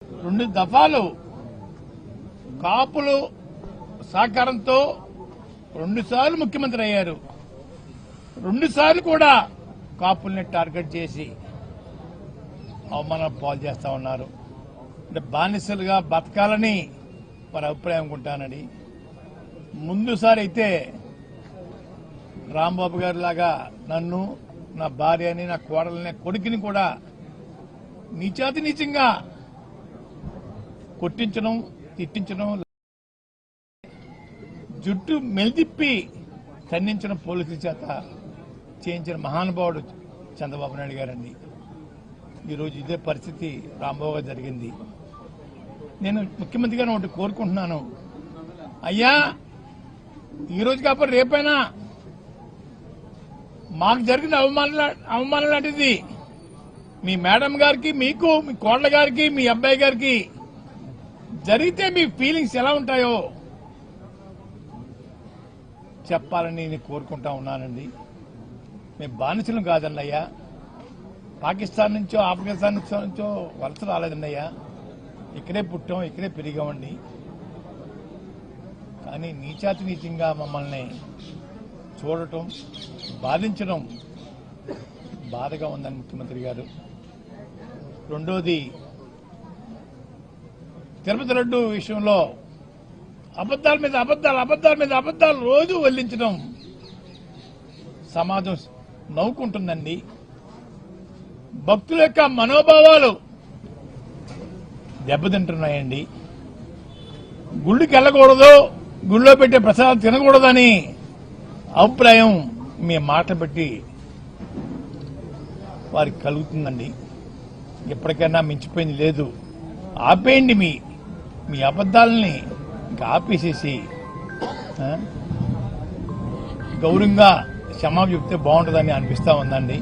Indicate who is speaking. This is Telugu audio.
Speaker 1: 2 దఫాలు కాపులు సహకారంతో 2 సార్లు ముఖ్యమంత్రి అయ్యారు. 2 సార్లు కూడా కాపుల్ని టార్గెట్ చేసి అవమానం పాలు చేస్తా ఉన్నారు. అంటే బానిసలుగా బతకాలని వారి అభిప్రాయం అనుకుంటానని. ముందుసారి అయితే రాంబాబు గారి లాగా నన్ను, నా భార్యని, నా కోడలని, కొడుకుని కూడా నీచాతి నీచంగా కొట్టించడం, తిట్టించడం, జుట్టు మెలితిప్పి ఖండించడం పోలీసుల చేత చేయించిన మహానుభావుడు చంద్రబాబు నాయుడు గారండి. ఈరోజు ఇదే పరిస్థితి రాంబాబు గారు జరిగింది. నేను ముఖ్యమంత్రిగా ఒకటి కోరుకుంటున్నాను, అయ్యా ఈరోజు కాకపోతే రేపైనా మాకు జరిగిన అవమానం లాంటిది మీ మేడం గారికి, మీకు, మీ కోడల గారికి, మీ అబ్బాయి గారికి జరిగితే మీ ఫీలింగ్స్ ఎలా ఉంటాయో చెప్పాలని నేను కోరుకుంటా ఉన్నానండి. మేము బానిసలం కాదండి అయ్యా, పాకిస్తాన్ నుంచో ఆఫ్ఘనిస్తాన్ నుంచో వలస రాలేదండి అయ్యా, ఇక్కడే పుట్టాం, ఇక్కడే పెరిగామండి. కానీ నీచాతి నీచంగా మమ్మల్ని చూడటం, బాధించడం బాధగా ఉందని ముఖ్యమంత్రి గారు. రెండోది, తిరుపతి లడ్డు విషయంలో అబద్దాల మీద అబద్దాలు రోజు వెల్లించడం సమాజం నవ్వుకుంటుందండి. భక్తుల యొక్క మనోభావాలు దెబ్బతింటున్నాయండి. గుళ్ళకి వెళ్ళకూడదు, గుళ్ళో పెట్టే ప్రసాదాలు తినకూడదని అభిప్రాయం మీ మాట బట్టి వారికి కలుగుతుందండి. ఎప్పటికైనా మించిపోయింది లేదు. ఆపేయండి మీ అబద్దాలని, ఇంకా ఆపేసేసి గౌరవంగా క్షమాపణ చెప్తే బాగుంటుందని అనిపిస్తా ఉందండి.